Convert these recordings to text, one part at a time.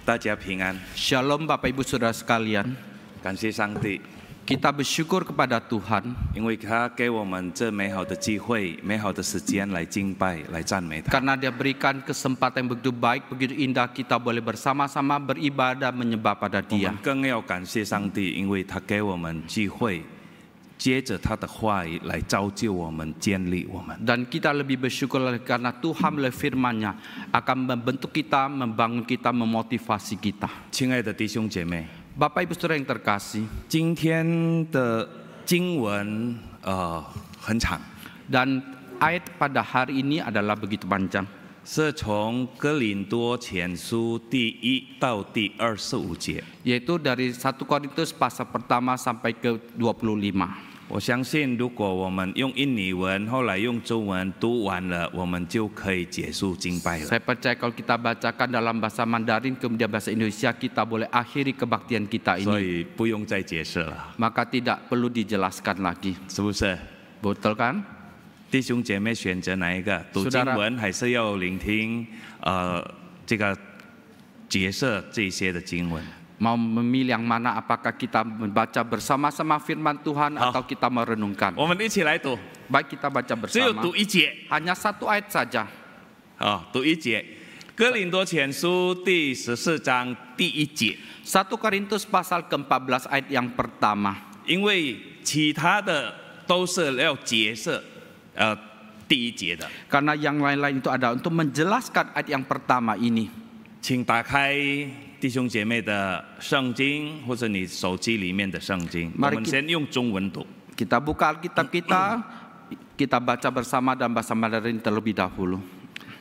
大家平安。 Shalom Bapak Ibu Saudara sekalian. 感谢上帝， Kita bersyukur kepada Tuhan 因为他给我们这美好的机会、美好的时间来敬拜、来赞美他。 karena Dia berikan kesempatan yang begitu baik, begitu indah kita boleh bersama-sama beribadah menyembah pada 我 Dia. 们更要感谢上帝，因为他给我们机会，接着他的话语来造就我们、建立我们。 Dan kita lebih bersyukur karena Tuhan melalui firman-Nya akan membentuk kita, membangun kita, memotivasi kita. 亲爱的弟兄姐妹， Bapak Ibu Saudara yang terkasih, 今天的经文很长， dan ayat pada hari ini adalah begitu panjang. 是从哥林多前书第1到第25节。 Yaitu dari 1 Korintus pasal pertama sampai ke 25. 我相信，如果我们用印尼文，后来用中文读完了，我们就可以结束敬拜了。 Saya percaya kalau kita bacakan dalam bahasa Mandarin kemudian bahasa Indonesia, kita boleh akhiri kebaktian kita 所 以 ini. 不用再解释了， Maka tidak perlu dijelaskan lagi. 是不是？ Betul kan? 弟兄姐妹选择哪一个？读经文还是要聆听这个角色这些的经文？ Mau memilih yang mana, apakah kita membaca bersama-sama firman Tuhan atau kita merenungkan? 我们一起来读， Baik, kita baca 只有 bersama. 读一节。 Hanya 1 ayat saja. 读一节，哥林多前书第14章第1节。 1 Korintus pasal ke-14 ayat yang pertama. 因为其他的都是要解释第1节的。 Karena yang lain-lain itu ada untuk menjelaskan ayat yang pertama ini. 请打开弟兄姐妹的圣经，或者你手机里面的圣经。我 Mari 们先用中文读。 Kita buka Alkitab kita, kita baca bersama dan bahasa Mandarin terlebih dahulu.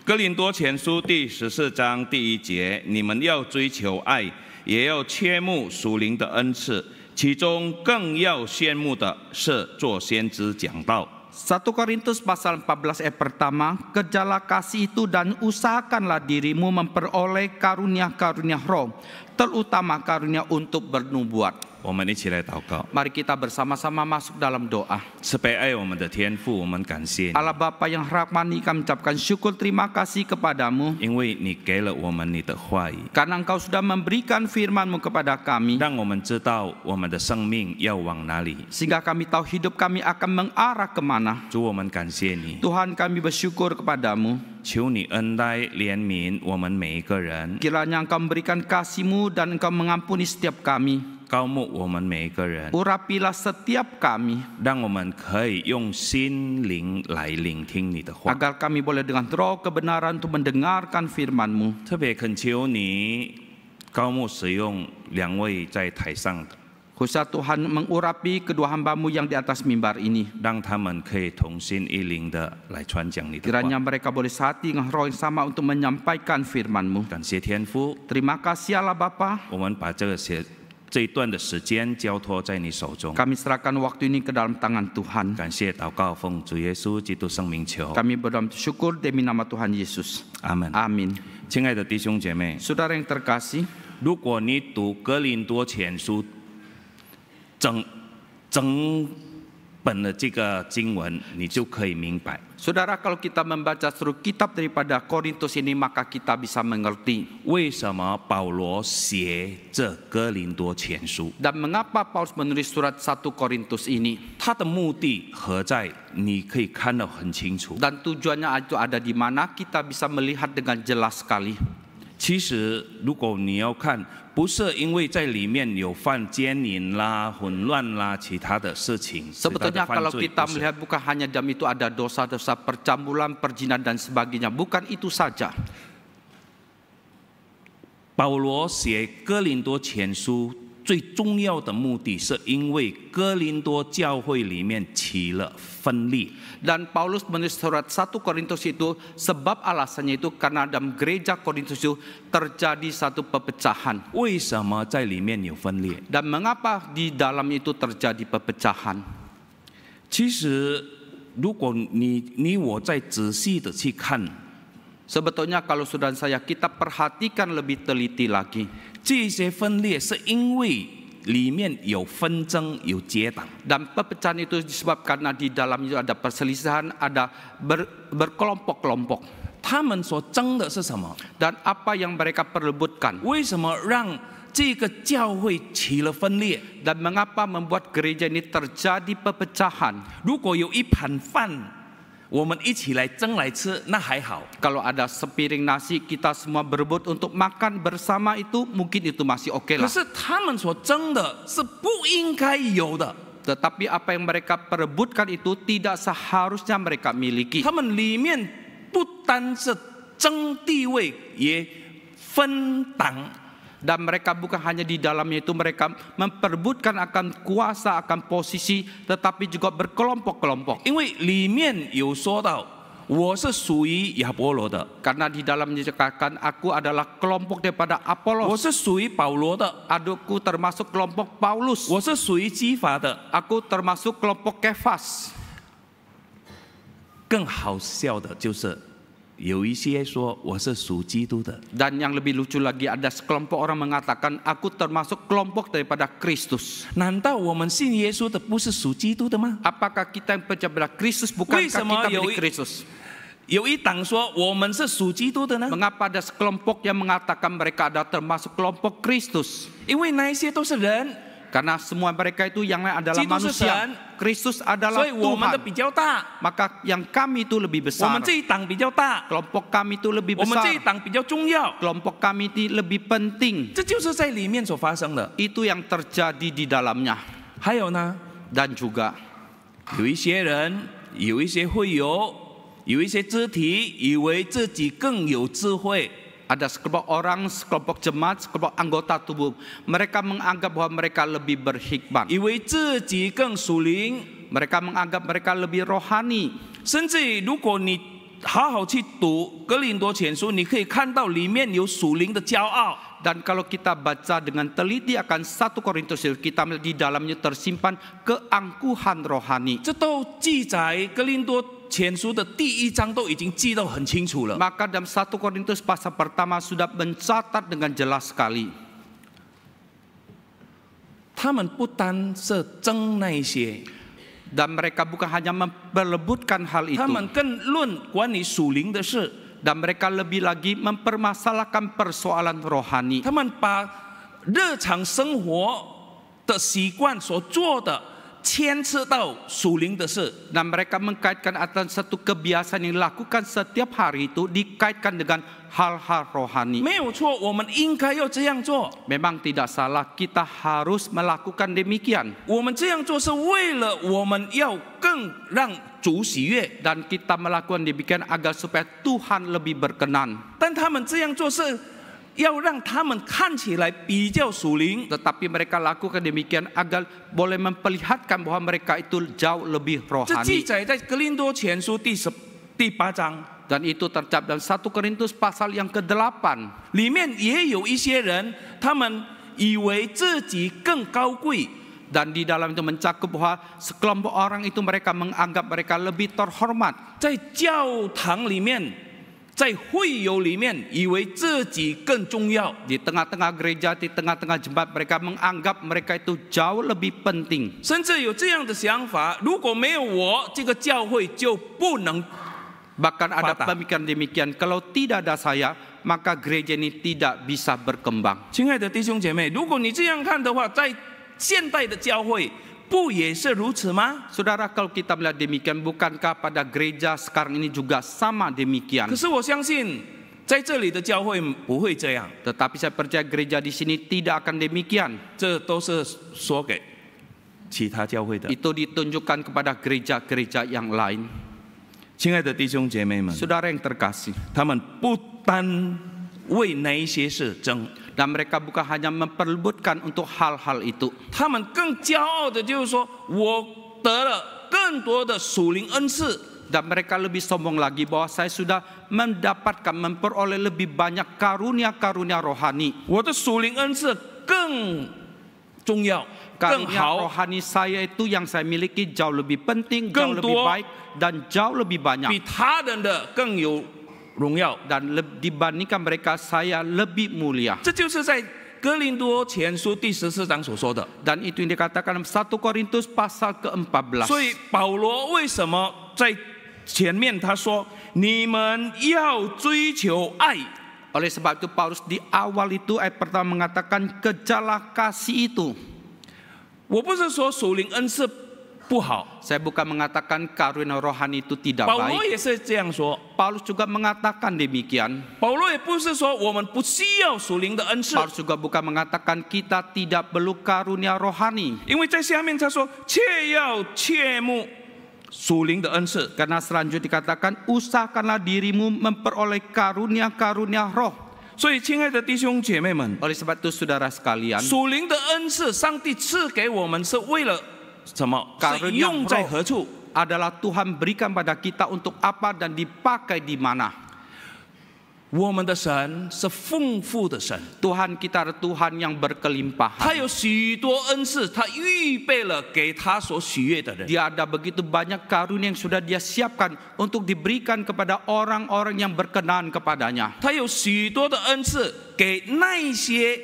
哥林多前书第14章第1节，你们要追求爱，也要切慕属灵的恩赐，其中更要羡慕的是做先知讲道。 1 Korintus pasal 14 ayat pertama, kejarlah kasih itu dan usahakanlah dirimu memperoleh karunia-karunia roh, terutama karunia untuk bernubuat. 我们一起来祷告。 Mari kita bersama-sama masuk dalam doa. 慈悲爱我们的天父，我们感谢你， Allah Bapa yang rahmani, kami ucapkan syukur terima kasih kepadamu 因为你给了我们你的话语， karena Engkau sudah memberikan firman-Mu kepada kami, 让我们知道我们的生命要往哪里。 sehingga kami tahu hidup kami akan mengarah kemana. 主，我们感谢你， Tuhan, kami bersyukur kepadamu. 求你恩待怜悯我们每一个人， Kiranya Engkau memberikan kasih-Mu dan Engkau mengampuni setiap kami. 高牧我们每一个人， Urapilah setiap kami, 让我们可以用心灵来聆听你的话。 agar kami boleh dengan roh kebenaran untuk mendengarkan firman-Mu. 特别恳求你高牧使用2位在台上的， Khususnya Tuhan mengurapi kedua hamba-Mu yang di atas mimbar ini. 让他们可以同心一灵的来传讲你的话。 Kiranya mereka boleh sehati dengan roh yang sama untuk menyampaikan firman-Mu. 感谢天父， Terima kasih Allah Bapa. 我们把这一段的时间交托在你手中。 Kami serahkan waktu ini ke dalam tangan Tuhan. 感谢祷告，奉主耶稣基督圣名求， Kami berdoa syukur demi nama Tuhan Yesus. 阿门。 Amin. 亲爱的弟兄姐妹， Saudara yang terkasih, 如果你读哥林多前书整本的这个经文，你就可以明白， Saudara, kalau kita membaca seluruh kitab daripada Korintus ini, maka kita bisa mengerti 为什么保罗写这哥林多前书， dan mengapa Paulus menulis surat 1 Korintus ini. 他的目的何在？你可以看得很清楚。 Dan tujuannya itu ada di mana, kita bisa melihat dengan jelas sekali. 其实，如果你要看，不是因为在里面有犯奸淫啦、混乱啦、其他的事情， Sebetulnya 其他的 kalau 犯罪 kita 不是 melihat bukan hanya dalam itu ada dosa-dosa percambulan, perjinan dan sebagainya. Bukan itu saja. 保罗写哥林多前书最重要的目的，是因为哥林多教会里面起了分裂。 Dan Paulus menulis surat 1 Korintus itu sebab alasannya itu karena dalam gereja Korintus itu terjadi satu perpecahan. 为什么在里面有分裂？ Dan mengapa di dalam itu terjadi perpecahan? 其实，如果你我再仔细的去看， Sebetulnya kalau saudara saya kita perhatikan lebih teliti lagi. 这些分裂是因为里面有纷争、有结党。 Dan perpecahan itu disebabkan karena di dalam itu ada perselisihan, ada berkelompok-kelompok. 他他们所争的是什么？ Dan apa yang mereka perebutkan? 为什么让这个教会起了分裂？ Dan mengapa membuat gereja ini terjadi perpecahan? 如果有一盘饭，我们一起来争来吃，那还好。 Kalau ada sepiring nasi kita semua berebut untuk makan bersama itu mungkin itu masih oke 可 lah. 是他们所争的是不应该有的， Tetapi apa yang mereka perebutkan itu tidak seharusnya mereka miliki. 他们里面不单是争地位，也分党。 Dan mereka bukan hanya di dalamnya itu mereka memperebutkan akan kuasa, akan posisi, tetapi juga berkelompok-kelompok. 因为里面有说到，我是属于亚波罗的， Karena di dalamnya dikatakan aku adalah kelompok daripada 我 Apolos. 是属于保罗的， Aku termasuk kelompok Paulus. 我是属于基法的。 Aku termasuk kelompok Kefas. 更好笑的就是，有一些说我是属基督的， Dan yang lebih lucu lagi ada sekelompok orang mengatakan aku termasuk kelompok daripada Kristus. 难道我们信耶稣的不是属基督的吗？ Apakah kita yang percaya pada Kristus bukankah kita milik Kristus? 有一党说我们是属基督的呢？ Mengapa ada sekelompok yang mengatakan mereka ada termasuk kelompok Kristus? 因为那一些都是人， Karena semua mereka itu yang lain adalah 基督是神， manusia. Kristus 所 adalah 以我们的 Tuhan. 比较大， Maka yang kami itu lebih 我 besar. 们这一党比较大， Kelompok kami itu lebih 我们这 besar. 一党比较重要， Kelompok kami itu lebih penting. 这就是在里面所发生的。 Itu yang terjadi di dalamnya. 还有呢， Dan juga 有一些人，有一些会友，有一些肢体，以为自己更有智慧。 ada sekelompok orang, sekelompok jemaat, sekelompok anggota tubuh. Mereka menganggap bahwa mereka lebih berhikmat. 以为自己更属灵， Mereka menganggap mereka lebih rohani. 甚至如果你好好去读哥林多前书，你可以看到里面有属灵的骄傲。 Dan kalau kita baca dengan teliti akan 1 Korintus, kita melihat di dalamnya tersimpan keangkuhan rohani. 这都记载哥林多前书的第1章都已经记到很清楚了。 Maka dalam 1 Korintus pasal pertama sudah mencatat dengan jelas sekali. 他们不单是争那一些， Dan mereka bukan hanya memperebutkan hal 他 itu. 们更论关于属灵的事。 Dan mereka lebih lagi mempermasalahkan persoalan rohani. 他们把日常生活的习惯所做的牵扯到属灵的事。 Dan mereka mengkaitkan atas satu kebiasaan yang dilakukan setiap hari itu dikaitkan dengan hal-hal rohani. 没有错，我们应该要这样做。 Memang tidak salah, kita harus melakukan demikian. 我们这样做是为了我们要更让主喜悦。 Dan kita melakukan demikian agar supaya Tuhan lebih berkenan. 但他们这样做是要让他们看起来比较属灵。 Tetapi mereka lakukan demikian agar boleh memperlihatkan bahwa mereka itu jauh lebih 这记 rohani. 载在哥林多前书第8章 Dan itu tercatat dalam 1 Korintus pasal yang ke-8. 里面也有一些人，他们以为自己更高贵。 Dan di dalam itu mencakup bahwa sekelompok orang itu mereka menganggap mereka lebih terhormat. 在教堂里面，在会友里面，以为自己更重要。 Di tengah-tengah gereja, di tengah-tengah jemaat mereka menganggap mereka itu jauh lebih penting. 甚至有这样的想法：如果没有我，这个教会就不能。 Bahkan ada Patah. pemikiran demikian, kalau tidak ada saya, maka gereja ini tidak bisa berkembang. 亲爱的弟兄姐妹，如果你这样看的话，在现代的教会不也是如此吗？ Saudara, kalau kita melihat demikian, bukankah pada gereja sekarang ini juga sama demikian? 可是我相信，在这里的教会不会这样， Tetapi saya percaya gereja di sini tidak akan demikian. 这都是说给其他教会的。 Itu ditunjukkan kepada gereja-gereja yang lain. 亲爱的弟兄姐妹们， Saudara yang terkasih, 他们不单为那一些事争， dan mereka bukan hanya memperebutkan untuk hal-hal itu. 他们更骄傲的就是说，我得了更多的属灵恩赐。 Dan mereka lebih sombong lagi bahwa saya sudah mendapatkan, memperoleh lebih banyak karunia-karunia rohani. 我的属灵恩赐更重要，更 Karunia 好， rohani saya itu yang saya miliki jauh lebih penting, jauh更 lebih 多 baik, dan jauh lebih 比 banyak. 他人的更有荣耀。 Dan dibandingkan mereka, saya lebih mulia. 这就是在哥林多前书第14章所说的。 Dan itu yang dikatakan dalam 1 Korintus pasal ke-14. 所以保罗为什么在前面他说你们要追求爱。 Oleh sebab itu Paulus di awal itu ayat pertama mengatakan kejarlah kasih itu. 我不是说属灵恩赐不好， Saya bukan mengatakan karunia rohani itu tidak 保罗 baik. 也是这样说。 Paulus juga mengatakan demikian. 保罗也不是说我们不需要属灵的恩赐， Paulus juga bukan mengatakan kita tidak perlu karunia rohani. 因为在下面他说，切要切慕属灵的恩赐。 Karena selanjutnya dikatakan usahakanlah dirimu memperoleh karunia-karunia roh. 所以，亲爱的弟兄姐妹们， Oleh sebab itu saudara sekalian, 属灵的恩赐，上帝赐给我们是为了什么？是用在何处？ adalah Tuhan berikan pada kita untuk apa dan dipakai di mana. 我们的神是丰富的神， Tuhan kita adalah Tuhan yang 他 berkelimpahan. 有许多恩赐，他预备了给他所喜悦的人。 Dia ada begitu banyak karunia yang sudah dia siapkan untuk diberikan kepada orang-orang yang berkenan kepadanya. 他有许多的恩赐给那一些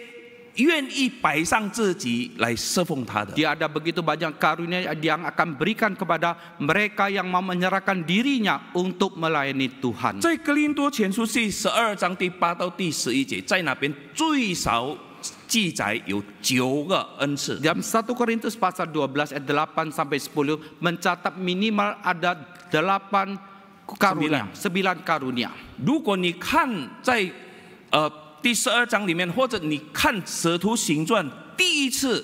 愿意摆上自己来侍奉他的。 Dia ada begitu banyak karunia yang akan berikan kepada mereka yang mau menyerahkan dirinya untuk melayani Tuhan. 在哥林多前书第12章第8到第11节，在那边最少记载有9个恩赐。 Dalam 1 Korintus pasal 12 ayat 8 sampai 10 mencatat minimal ada 8 karunia, 9 karunia. 如果你看在第12章里面，或者你看使徒行传第一次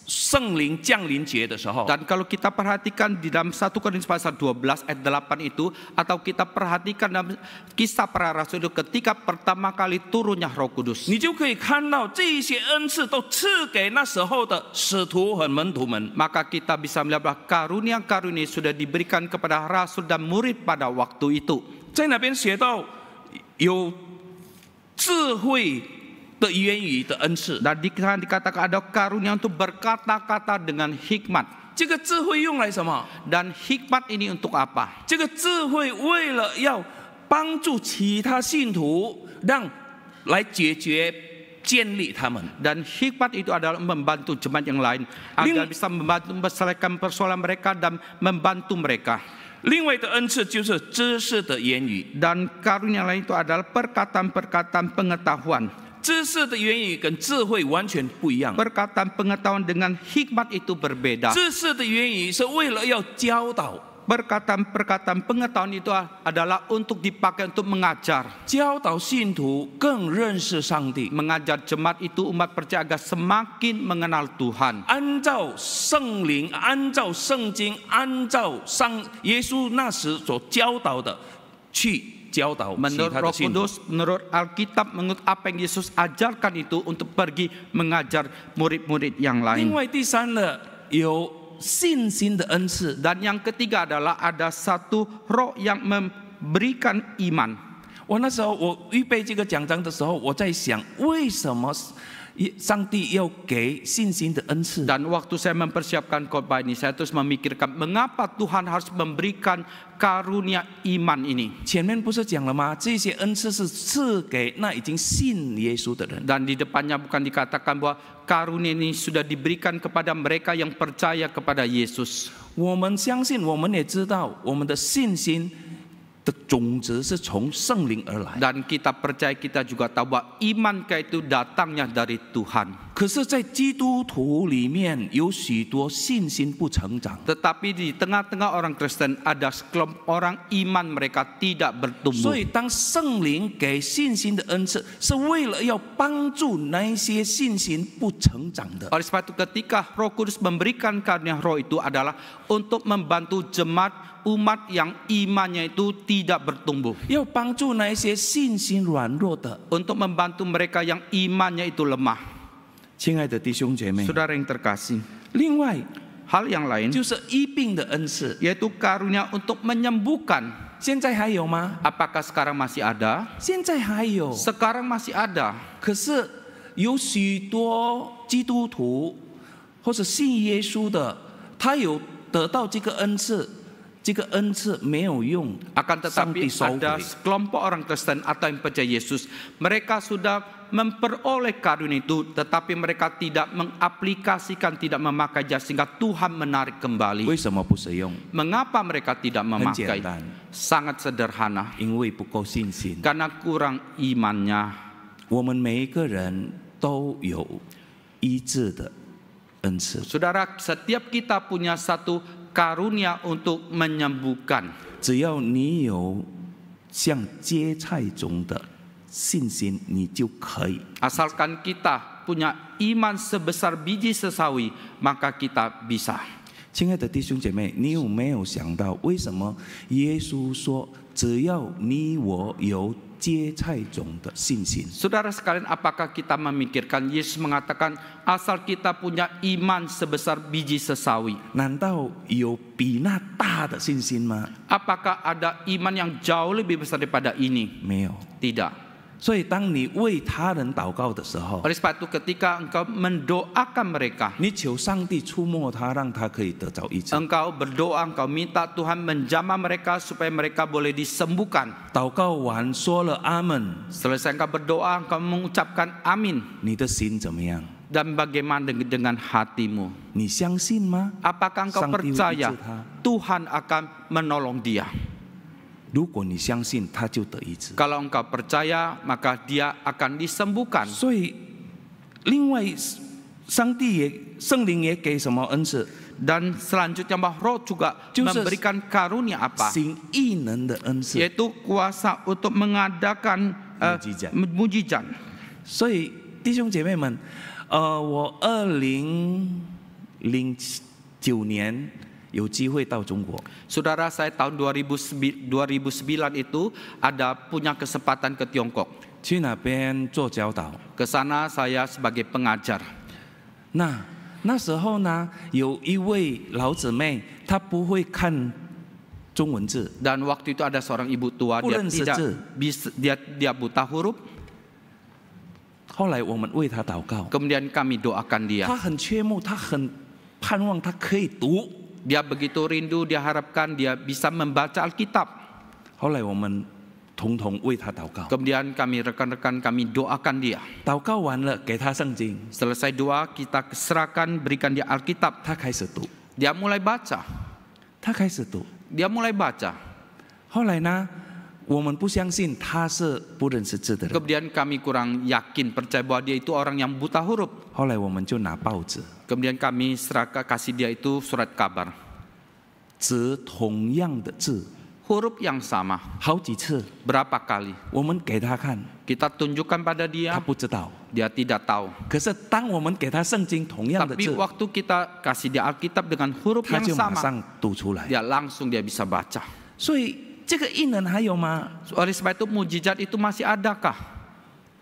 圣灵降临节的时候， Dan kalau kita perhatikan di dalam 1 Korintus pasal 12 ayat 8 itu, atau kita perhatikan dalam kisah para rasul itu ketika pertama kali turunnya Roh Kudus, 你就可以看到这一些恩赐都赐给那时候的使徒和门徒们。 maka kita bisa melihat bahwa karunia-karunia sudah diberikan kepada rasul dan murid pada waktu itu. 在那边写到有智慧的言语的恩赐， Dan dikatakan ada karunia untuk berkata-kata dengan hikmat. 这个智慧用来什么？ Dan hikmat ini untuk apa? 这个智慧为了要帮助其他信徒，来解决、建立他们。 Dan hikmat itu adalah membantu jemaat yang lain agar bisa membantu menyelesaikan persoalan mereka dan membantu mereka. 另外的恩赐就是知识的言语， Dan karunia lain itu adalah perkataan-perkataan pengetahuan. 知识的言语跟智慧完全不一样。 Perkataan pengetahuan dengan hikmat itu berbeda. 知识的言语是为了要教导， Perkataan-perkataan pengetahuan itu adalah untuk dipakai untuk mengajar. 教导信徒更认识上帝， Mengajar jemaat itu umat percaya agar semakin mengenal Tuhan. 按照圣灵、按照圣经、按照耶稣那时所教导的去教导其 Menurut 他的 Roh 信徒。 Kudus, menurut Alkitab, menurut apa yang Yesus ajarkan itu untuk pergi mengajar murid-murid yang 另 lain. 外第三呢，有信心的恩赐。 Dan yang ketiga adalah ada satu roh yang memberikan iman. 我那时候我预备这个讲章的时候，我在想，为什么上帝要给信心的恩赐？ Dan waktu saya mempersiapkan khotbah ini, saya terus memikirkan mengapa Tuhan harus memberikan karunia iman ini. 前面不是讲了吗？这些恩赐是赐给那已经信耶稣的人。 Dan di depannya bukan dikatakan bahwa karunia ini sudah diberikan kepada mereka yang percaya kepada Yesus. 我们相信，我们也知道，我们的信心的种子是从圣灵而来。 Dan kita percaya, kita juga tahu bahwa iman kita itu datangnya dari Tuhan. 可是，在基督徒里面有许多信心不成长， Tetapi di tengah-tengah orang Kristen ada sekelompok orang iman mereka tidak 所 bertumbuh. 以当圣灵给信心的恩赐，是为了要帮助那一些信心不成长的。 Oleh sebab itu ketika Roh Kudus memberikan karunia roh itu adalah untuk membantu jemaat umat yang imannya itu tidak bertumbuh. 要帮助那一些信心软弱的。 Untuk membantu mereka yang imannya itu lemah. 亲爱的弟兄姐妹， Saudara yang terkasih, 另外 hal yang lain 就是医病的恩赐， yaitu karunia untuk menyembuhkan. 现在还有吗？ Apakah sekarang masih ada? 现在还有， Sekarang masih ada. 可是有许多基督徒或者信耶稣的，他有得到这个恩赐，这个恩赐没有用， Akan 上帝 tetapi 收 ada 回。 sekelompok orang Kristen atau yang percaya Yesus, mereka sudah memperoleh karunia itu, tetapi mereka tidak mengaplikasikan, tidak memakai sehingga Tuhan menarik kembali. 为什么不使用？ Mengapa mereka tidak 很 memakai? 简单， Sangat sederhana, 因为不够信心。 karena kurang imannya. 我们每一个人都有医治的恩赐， Saudara, setiap kita punya satu karunia untuk menyembuhkan. 只要你有像芥菜种的信心，你就可以。 Asalkan kita punya iman sebesar biji sesawi, maka kita bisa. 亲爱的弟兄姐妹，你有没有想到，为什么耶稣说，只要你我有芥菜种的信心？ Saudara sekalian, apakah kita memikirkan Yesus mengatakan asal kita punya iman sebesar biji sesawi? 难道有比那大的信心吗？ Apakah ada iman yang jauh lebih besar daripada ini? 没有。 Tidak. 所以，当你为他人祷告的时候， Oleh sebab itu ketika engkau mendoakan mereka, 你求上帝触摸他，让他可以得着医治。 engkau berdoa, engkau minta Tuhan menjamah mereka supaya mereka boleh disembuhkan. 祷告完说了阿门， Selesai engkau berdoa, engkau mengucapkan amin. 你的心怎么样？ Dan bagaimana dengan hatimu? 你相信吗？ Apakah engkau 上帝会医 percaya 治他。 Tuhan akan menolong dia? 如果你相信，他就得医治。 Kalau engkau percaya, maka dia akan disembuhkan. 所以，另外，上帝也圣灵也给什么恩赐？ Dan selanjutnya Roh juga Justru memberikan karunia apa? 行异能的恩赐。 Yaitu kuasa untuk mengadakan mujizat. 所以，弟兄姐妹们，我2009年有机会到中国。 Saudara, saya tahun 2009 itu ada punya kesempatan ke Tiongkok. 去那边做教导。 Ke sana saya sebagai pengajar. 那时候呢，有一位老姊妹，她不会看中文字， Dan waktu itu ada seorang ibu tua, dia Bulan tidak seje. bisa, dia buta huruf. 后来我们为她祷告， Kemudian kami doakan dia. 她很缺慕，她很盼望她可以读。 Dia begitu rindu, dia harapkan dia bisa membaca Alkitab. 后来我们统统为她祷告， Kemudian kami rekan-rekan kami doakan dia. 祷告完了给她圣经， Selesai doa, kita serahkan, berikan dia Alkitab. 她开始读， Dia mulai baca. 她开始读。 Dia mulai baca. 后来呢，我们不相信她是不认识字的人， Kemudian kami kurang yakin, percaya bahwa dia itu orang yang buta huruf. 后来我们就拿报纸， Kemudian kami serahkan, kasih dia itu surat kabar. 指同样的字， Huruf yang sama. 好几次， Berapa kali? 我们给她看， Kita tunjukkan pada 她 dia, 不知道。 dia tidak tahu. 可是当我们给她圣经同样的 Tapi 字， waktu kita kasih dia Alkitab dengan huruf 她 yang 就马 sama, 上读出来。 dia langsung dia bisa baca. 所以这个异能还有吗？ Oleh sebab itu mujizat itu masih adakah?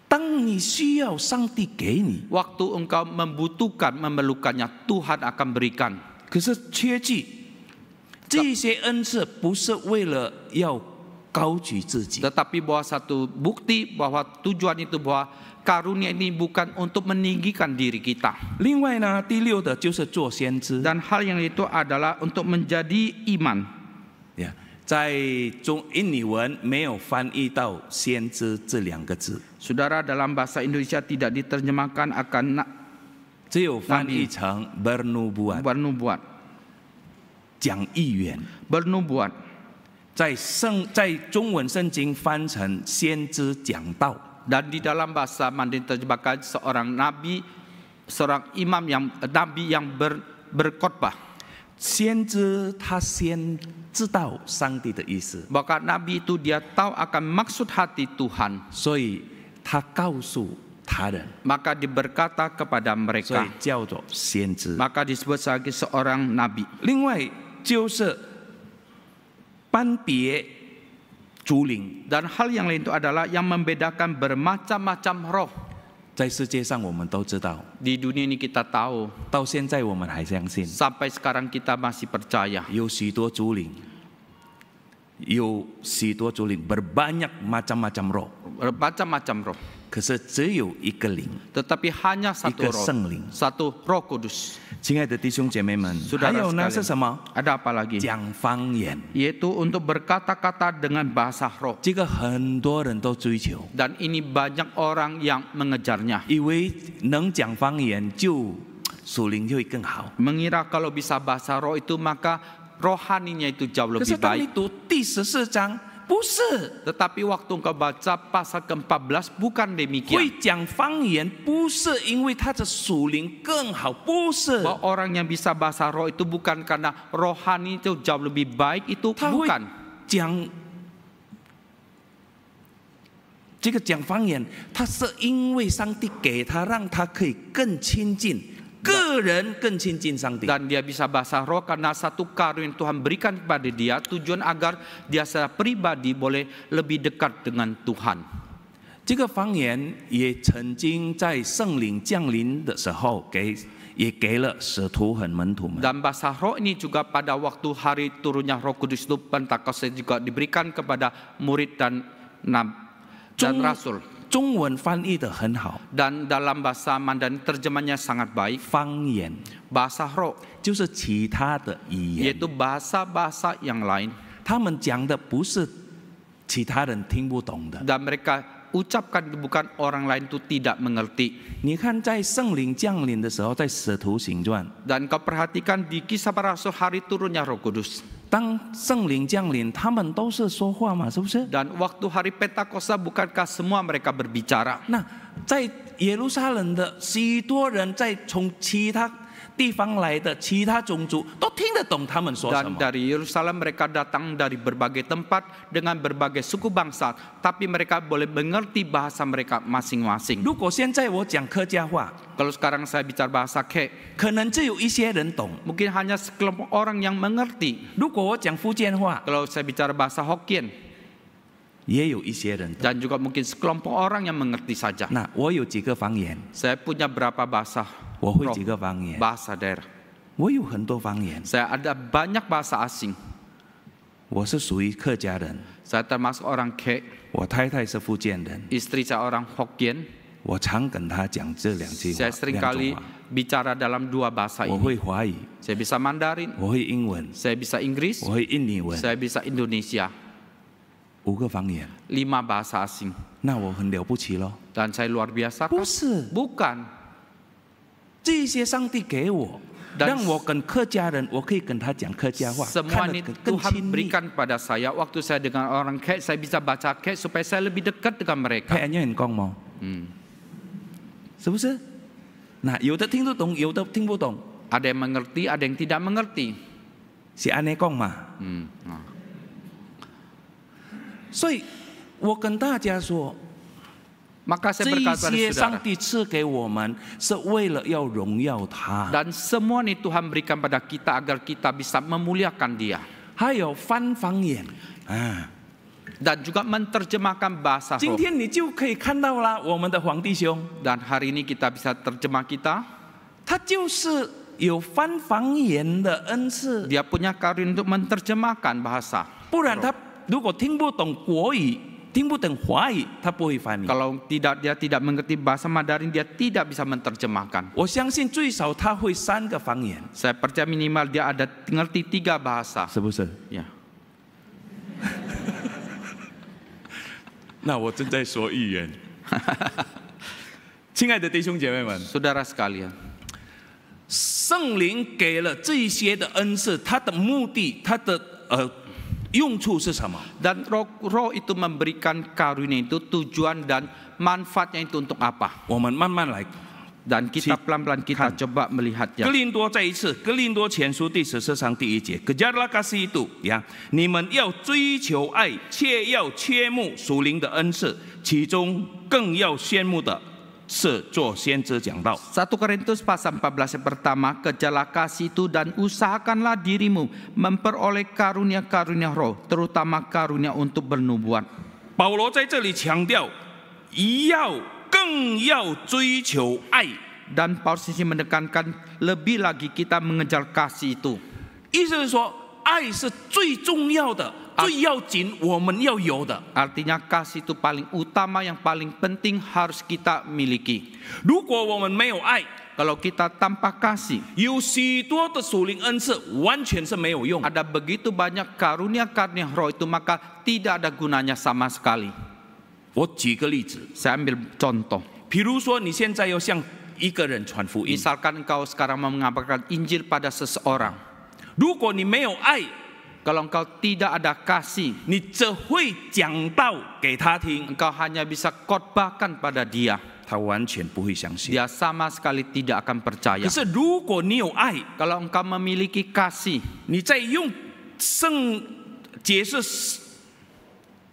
当你需要上帝给你， Waktu engkau membutuhkan, memerlukannya, Tuhan akan berikan. 可是切记，这些恩赐不是为了要高举自己， Tetapi bahwa satu bukti bahwa tujuan itu bahwa karunia ini bukan untuk meninggikan diri kita. 另外呢，第六的就是做先知。 Dan hal yang itu adalah untuk menjadi iman. 呀，在印尼文没有翻译到先知这两个字， Saudara, dalam bahasa Indonesia tidak diterjemahkan akan 只有翻译成 bernubuat， bernubuat. 讲预言。 Bernubuat. 在中文圣经翻成先知讲道。 Dan di dalam bahasa Mandarin terjemahkan seorang nabi, seorang imam yang nabi yang berkhotbah. 先知他先知道上帝的意思， Bahkan nabi itu dia tahu akan maksud hati Tuhan, 所以他告诉他人， maka diberkata kepada 所 mereka, 以叫做先知。 maka disebut sebagai seorang nabi. 另外就是班别族灵， Dan hal yang lain itu adalah yang membedakan bermacam-macam roh. 在世界上我们都知道， Di dunia ini kita tahu, 到现在我们还相信 sampai sekarang kita masih percaya. 有许多族灵，有许多族灵 berbanyak macam-macam roh， Bermacam-macam roh. 可是只有一个灵， tetapi hanya satu 一个 roh, 圣灵。 satu Roh Kudus. 亲爱的弟兄姐妹们， Saudara 还有呢 sekalian 是什么？ Ada apa lagi? 讲方言， Yaitu untuk berkata-kata dengan bahasa roh. 这个很多人都追求， Dan ini banyak orang yang mengejarnya. 以为能讲方言就属灵就会更好。 Mengira kalau bisa bahasa roh itu maka rohaninya itu jauh 可是 lebih 当你 baik. 读第14章，不是 Tetapi waktu engkau baca pasal ke-14 bukan 会 demikian. 讲方言，不是因为他的属灵更好，不是， Bahwa orang yang bisa bahasa roh itu bukan karena rohani itu jauh lebih baik, itu 他会 bukan. 讲这个讲方言，他是因为上帝给他，让他可以更亲近个人，更亲近上帝。 Dan dia bisa bahasa roh karena satu karunia yang Tuhan berikan kepada dia, tujuan agar dia secara pribadi boleh lebih dekat dengan Tuhan. 这个方言也曾经在圣灵降临的时候也给了使徒和门徒们。 Dan bahasa roh ini juga pada waktu hari turunnya Roh Kudus itu Pentakosta juga diberikan kepada murid dan rasul. 中文翻译得很好， Dan dalam bahasa Mandarin terjemahnya sangat baik. 方言 Bahasa roh 就是其他的语言， yaitu bahasa-bahasa yang lain. 他们讲的不是其他人听不懂的。 Dan mereka ucapkan bukan orang lain itu tidak mengerti. 你看，在圣灵降临的时候，在使徒行传， Dan kau perhatikan di kisah para rasul hari turunnya Roh Kudus. 当圣灵降临，他们都是说话嘛，是不是？ Dan waktu hari Pentakosta bukankah semua mereka berbicara? 那在耶路撒冷的许多人，从其他地方来的其他种族都听得懂他们说什 Dan 么。 dari Yerusalem mereka datang dari berbagai tempat dengan berbagai suku bangsa, tapi mereka boleh mengerti bahasa mereka masing-masing. 如果现在我讲客家话， Kalau sekarang saya bicara bahasa K, 可能只有一些人懂； mungkin hanya sekelompok orang yang mengerti. 如果我讲福建话， Kalau saya bicara bahasa Hokkien, 也有一些人懂。 dan juga mungkin sekelompok orang yang mengerti saja. 那我有几个方言， Saya punya berapa bahasa 我会 roh, 几个方言， bahasa daerah. 我有很多方言。 Saya ada banyak bahasa asing. 我是属于客家人， Saya termasuk orang K, 我太太是福建人， istri saya orang Hokkien. 我常跟她讲这两句话， Saya 两 seringkali 种话。 bicara dalam dua bahasa 我 ini. 会华语， Saya bisa Mandarin, 我会英文， saya bisa Inggris, 我会印尼文， saya bisa Indonesia. 5个方言， 5 bahasa asing. 那我很了不起咯。 Dan saya luar biasa 不 kah? 是， Bukan. 这些上帝给我， Dan 让我跟客家人，我可以跟他讲客家话， Semua 看 ini 得更 Tuhan 亲密。 berikan pada saya. Waktu saya dengan orang K, saya bisa baca K supaya saya lebih dekat dengan 可以 mereka. 按人讲吗？是不是？那有的听得懂，有的听不懂， Ada yang mengerti, ada yang tidak mengerti. 是按你讲嘛？ Nah. 所以，我跟大家说， Maka saya 这 berkata pada 些上 saudara, 帝赐给我们，是为了要荣耀他。 dan semua ini Tuhan berikan pada kita agar kita bisa memuliakan Dia. 还有翻方言啊， Dan juga menerjemahkan bahasa 今 roh. 天你就可以看到了，我们的皇弟兄， Dan hari ini kita bisa terjemah kita. 他就是有翻方言的恩赐， Dia punya karunia untuk menerjemahkan bahasa. 不然他如果听不懂国语，听不懂华语，他不会翻译。 Kalau dia tidak mengerti bahasa Mandarin, dia tidak bisa menerjemahkan. 我相信最少他会3个方言， Saya percaya minimal dia ada mengerti 3 bahasa. 是不是？ Ya. 那我正在说预言。亲爱的弟兄姐妹们， Saudara sekalian, 圣灵给了这一些的恩赐，他的目的，他的用处是什么？ dan roh itu memberikan karunia itu tujuan dan manfaatnya itu untuk apa? 我们慢慢来。 Dan kita pelan-pelan kita coba melihatnya. 哥林多再一次，哥林多前书第14章第1节，Kejarlah kasih itu，呀，你们要追求爱，切要切慕属灵的恩赐，其中更要羡慕的是做先知讲道。 1 Korintus pasal 14 yang pertama, kejarlah kasih itu dan usahakanlah dirimu memperoleh karunia-karunia roh, terutama karunia untuk bernubuat. 保罗在这里强调，更要追求爱。 Dan Paulus ini menekankan lebih lagi kita mengejar kasih itu. 意思是说，爱是最重要的，最要紧我们要有的。 Artinya kasih itu paling utama, yang paling penting harus kita miliki. 如果我们没有爱， Kalau kita tanpa kasih, 有许多的属灵恩赐完全是没有用。 ada begitu banyak karunia-karunia roh itu, maka tidak ada gunanya sama sekali. 我举个例子， Saya ambil contoh. 比如说你现在要向一个人传福音， Misalkan engkau sekarang mau mengabarkan Injil pada seseorang. 如果你没有爱， Kalau engkau tidak ada kasih, 你只会讲道给他听， engkau hanya bisa khotbahkan pada dia. 他完全不会相信。 Dia sama sekali tidak akan 可 percaya. 是如果你有爱， Kalau engkau memiliki kasih, 你在用解释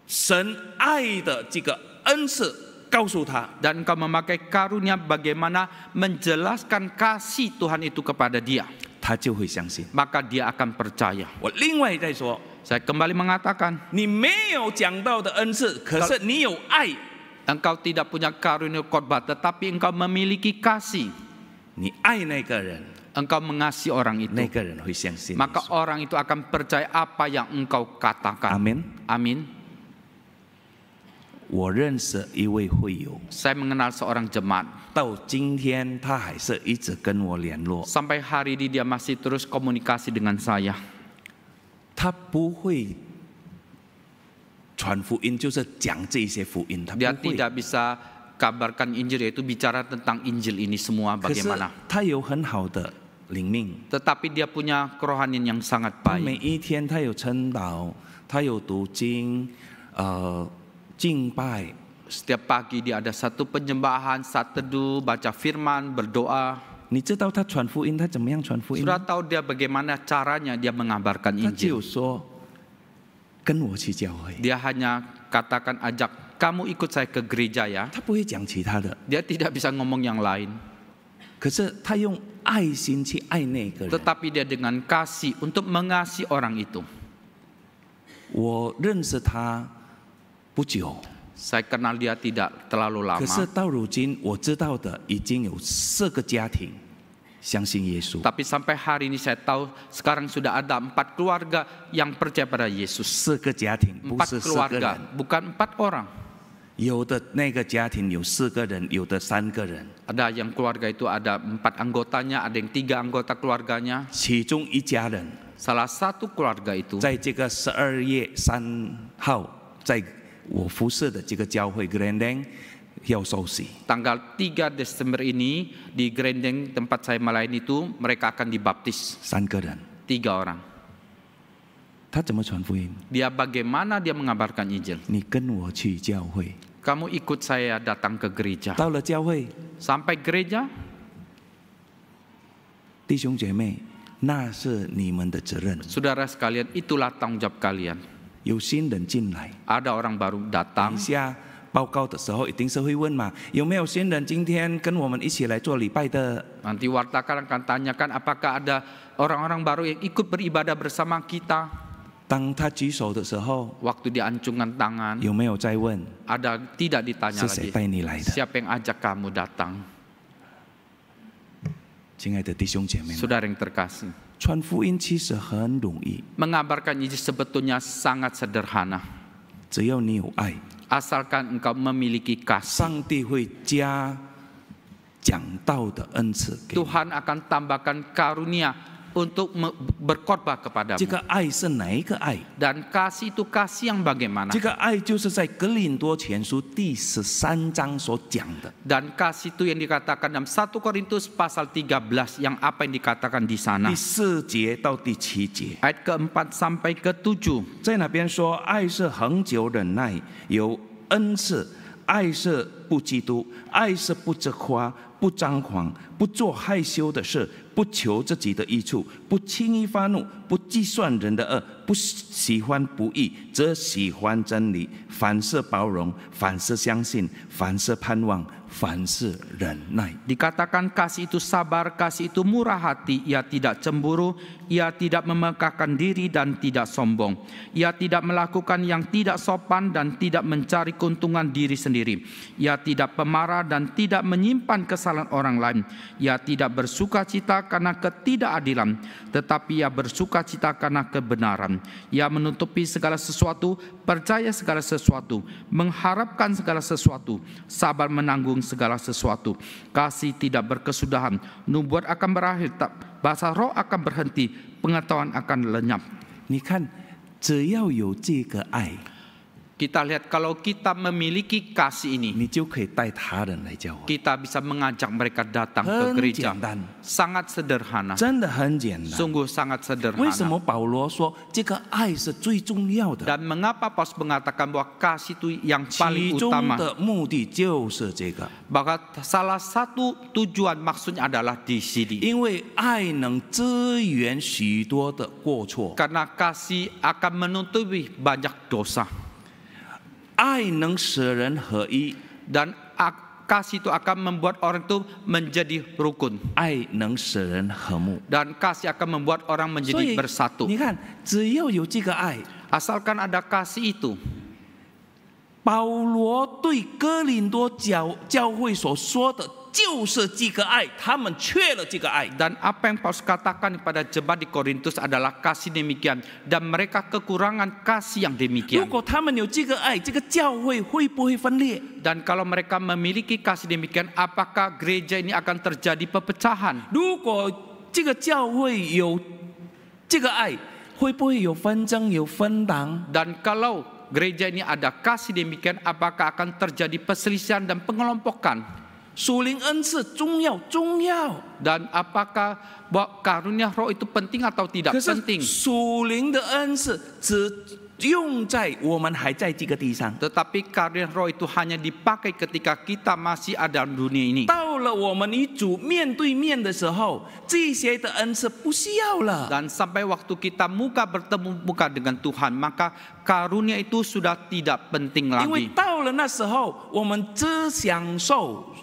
神爱的这个恩赐告诉他， dan engkau memakai karunia bagaimana menjelaskan kasih Tuhan itu kepada dia, 他就会相信。 maka dia akan percaya. 我另外再说， Saya kembali mengatakan, 你没有讲到的恩赐，可是你有爱， engkau tidak punya karunia khotbah, tetapi engkau memiliki kasih. 你爱那个人， Engkau mengasihi orang 那 itu, 个人会相信。 maka orang itu akan percaya apa yang engkau katakan. Amin. Amin. 我认识一位会友， Saya mengenal seorang jemaat. 到今天他还是一直跟我联络。 Sampai hari ini dia masih terus komunikasi dengan saya. 他不会传福音，就是讲这些福音，他 Dia 不会。 tidak bisa kabarkan Injil, yaitu bicara tentang Injil ini semua 可是 bagaimana. 他有很好的灵命， Tetapi dia punya kerohanian yang sangat 他每 baik. 一天他有晨祷，他有读经，敬拜。 Setiap pagi dia ada satu penyembahan, saat teduh, baca firman, berdoa. 你知道他传福音，他怎么样传福音？ Sudah tahu dia bagaimana caranya dia mengabarkan 他只有 Injil. 说跟我去教会， Dia hanya katakan, ajak kamu ikut saya ke gereja ya. 他不会讲其他的。 Dia tidak bisa ngomong yang lain. 可是他用爱心去爱那个人。 Tetapi dia dengan kasih untuk mengasihi orang itu. 我认识他不久， Saya kenal dia tidak terlalu 可是 lama. 到如今我知道的已经有4个家庭相信耶稣， Tapi sampai hari ini saya tahu sekarang sudah ada 4 keluarga yang percaya pada Yesus. 4个家庭不 4是4个 keluarga, 人。 bukan 4 orang. 有的那个家庭有4个人，有的3个人， Ada yang keluarga itu ada 4 anggotanya, ada yang 3 anggota keluarganya. 其中一家人 Salah satu keluarga itu 在这个12月3号，在我服侍的这个教会 Grandeng 要受洗。 tanggal 3 Desember ini di Grandeng tempat saya melayani itu mereka akan dibaptis 3个人， 3 orang. 他怎么传福音？ Dia bagaimana dia mengabarkan Injil? 你跟我去教会， Kamu ikut saya datang ke gereja. 到了教会， Sampai gereja, 弟兄姐妹，那是你们的责任。 saudara sekalian, itulah tanggung jawab kalian. 有新人进来， Ada orang baru 等 datang. 一下报告的时候一定是会问嘛，有没有新人今天跟我们一起来做礼拜的？ Nanti wartawan akan tanyakan apakah ada orang-orang baru yang ikut beribadah bersama kita. 当他举手的时候， Waktu diancungkan tangan, 有没有再问 ada tidak ditanya 是谁 lagi 带你来的？ siapa yang ajak kamu datang. 亲爱的弟兄姐妹们， Saudara yang terkasih, 传福音其实很容易， mengabarkan Injil sebetulnya sangat sederhana. 只要你有爱， Asalkan engkau memiliki kasih, 上帝会加讲道的恩赐给你。 Tuhan akan tambahkan karunia untuk berkhotbah 这 kepadamu. 个爱是哪一个爱？ Dan kasih itu kasih yang bagaimana? 这个爱就是在哥林多前书第13章所讲的。 Dan kasih itu yang dikatakan dalam 1 Korintus pasal 13, yang apa yang dikatakan di sana. 第4节到第7节， Ayat ke-4 sampai ke-7. 在那边说，爱是恒久忍耐，有恩赐；爱是不嫉妒，爱是不自夸，不张狂，不做害羞的事，不求自己的益处，不轻易发怒，不计算人的恶，不喜欢不义，则喜欢真理。凡事包容，凡事相信，凡事盼望，凡事忍耐。 Dikatakan kasih itu sabar, kasih itu murah hati, ia tidak cemburu, ia tidak memegahkan diri dan tidak sombong. Ia tidak melakukan yang tidak sopan dan tidak mencari keuntungan diri sendiri. Ia tidak pemarah dan tidak menyimpan kesalahan orang lain. Ia tidak bersuka cita karena ketidakadilan, tetapi ia bersuka cita karena kebenaran. Tuhan. Ia menutupi segala sesuatu, percaya segala sesuatu, mengharapkan segala sesuatu, sabar menanggung segala sesuatu. Kasih tidak berkesudahan, nubuat akan berakhir, bahasa roh akan berhenti, pengetahuan akan lenyap. 你看，只要有这个爱， Kita lihat kalau kita memiliki kasih ini, 你就可以带他人来教会。 kita bisa mengajak mereka datang ke 很 gereja. 简单， Sangat sederhana, 真的很简单。 sungguh sangat 为什 sederhana. 么保罗说这个爱是最重要的？ Dan mengapa Paulus mengatakan bahwa kasih itu yang 其 paling 中 utama? 的目的就是这个， Bahwa salah satu tujuan maksudnya adalah di sini. 因为爱能遮掩许多的过错， Karena kasih akan menutupi banyak dosa. 爱能使人合一， Dan kasih itu akan membuat orang itu menjadi rukun. 爱能使人和睦。 Dan kasih akan membuat orang 所 menjadi 以 bersatu. 你看，只要有这个爱， Asalkan ada kasih itu, 保罗对哥林多教会所说的就是这个爱，他们缺了这个爱。 dan apa yang Paulus katakan kepada jemaat di Korintus adalah kasih demikian, dan mereka kekurangan kasih yang 如 demikian. 果他们有这个爱，这个教会会不会分裂？ Dan kalau mereka memiliki kasih demikian, apakah gereja ini akan terjadi pepecahan? 如果这个教会有这个爱，会不会有纷争、有分党？ Dan kalau gereja ini ada kasih demikian, apakah akan terjadi perselisihan dan pengelompokan? 属灵恩赐重要，重要。 Dan apakah bahwa karunia roh itu penting atau tidak 可是 penting? 属灵的恩赐只用在我们还在这个地上， Tetapi karunia roh itu hanya dipakai ketika kita masih ada di dunia ini. 到了我们与主面对面的时候，这些的恩赐不需要了。 Dan sampai waktu kita bertemu muka dengan Tuhan, maka karunia itu sudah tidak penting 因为 lagi. 到了那时候，我们只享受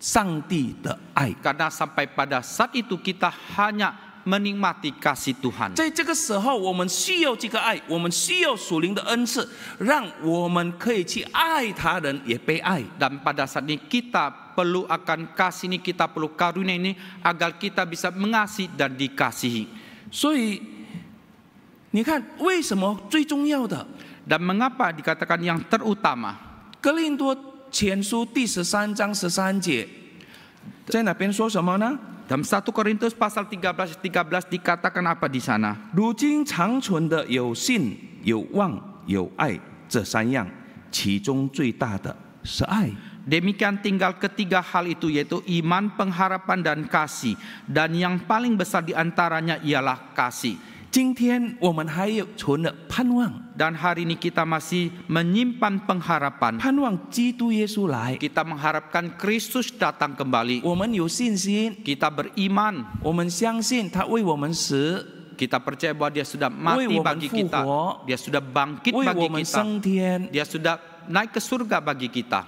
上帝的爱。 Karena sampai pada saat itu kita hanya menikmati kasih Tuhan. 在这个时候，我们需要这个爱，我们需要属灵的恩赐，让我们可以去爱他人，也被爱。 Dan pada saat ini kita perlu akan kasih ini, kita perlu karunia ini agar kita bisa mengasihi dan dikasihi. 所以你看，为什么最重要的？ Dan mengapa dikatakan yang terutama? 哥林多前书第13章13节，在哪边说什么呢？ Dalam 1 Korintus pasal 13 dikatakan apa di sana? 如今长存的有信、有望、有爱，这三样，其中最大的是爱。 Demikian tinggal ketiga hal itu, yaitu iman, pengharapan, dan kasih. Dan yang paling besar di antaranya ialah kasih. 今天我们还有存了盼望， Dan hari ini kita masih menyimpan pengharapan. 盼望基督耶稣来。 Kita mengharapkan Kristus datang kembali. 我们有信心， Kita beriman. 我们相信他为我们死， Kita percaya bahwa dia sudah mati 为我们 bagi 复 kita. 活， Dia sudah bangkit 为我 bagi 们 kita. 升天。 Dia sudah naik ke surga bagi kita.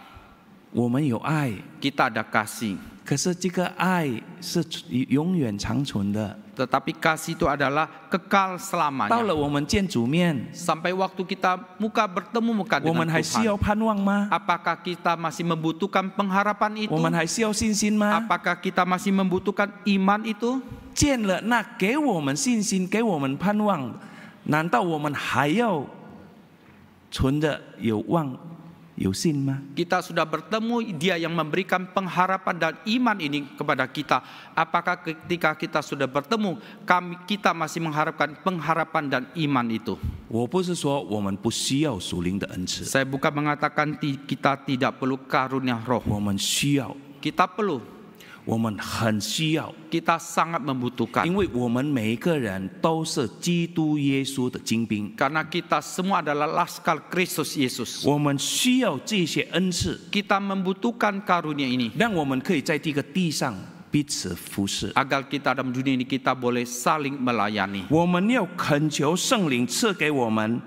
我们有爱， Kita ada kasih. 可是这个爱是永远长存的。 Tetapi kasih itu adalah kekal 到 selamanya. 了我们见主面， Sampai waktu kita bertemu muka 我们 dengan 还需要 Tuhan. 盼望吗？ Apakah kita masih membutuhkan pengharapan itu? 我们还需要信心吗？ Apakah kita masih membutuhkan iman itu? 见了那给我们信心、给我们盼望，难道我们还要存着有望、有信吗？ Kita sudah bertemu dia yang memberikan pengharapan dan iman ini kepada kita. Apakah ketika kita sudah bertemu, kita masih mengharapkan pengharapan dan iman itu? 我不是说我们不需要属灵的恩赐， Saya bukan mengatakan kita tidak perlu karunia roh. 我们需要， Kita perlu, 我们很需要， kita sangat membutuhkan. 因为我们每一个人都是基督耶稣的精兵， Karena kita semua adalah laskar Kristus Yesus. 我们需要这些恩赐， Kita membutuhkan karunia ini 让我们可以在这个地上彼此服侍。 agar kita dalam dunia ini kita boleh saling melayani. 我们要恳求圣灵赐给我们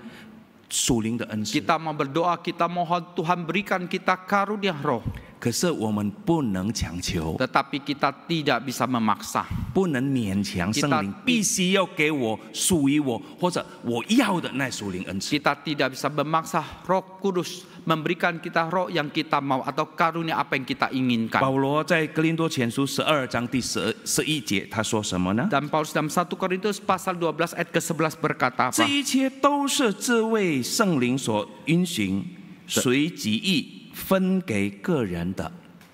属灵的恩赐。 Kita mau berdoa, kita mohon Tuhan berikan kita karunia roh. 可是我们不能强求， tetapi kita tidak bisa memaksa. 不能勉强圣灵必须要给我属于我或者我要的那属灵恩赐。 Kita tidak bisa memaksa Roh Kudus memberikan kita roh yang kita mau atau karunia apa yang kita inginkan. 保罗在哥林多前书12章第11节他说什么呢？ Dan Paulus dalam 1 Korintus pasal 12 ayat ke-11 berkata 这 apa? 一切都是这位圣灵所运行，随己意分给个人的。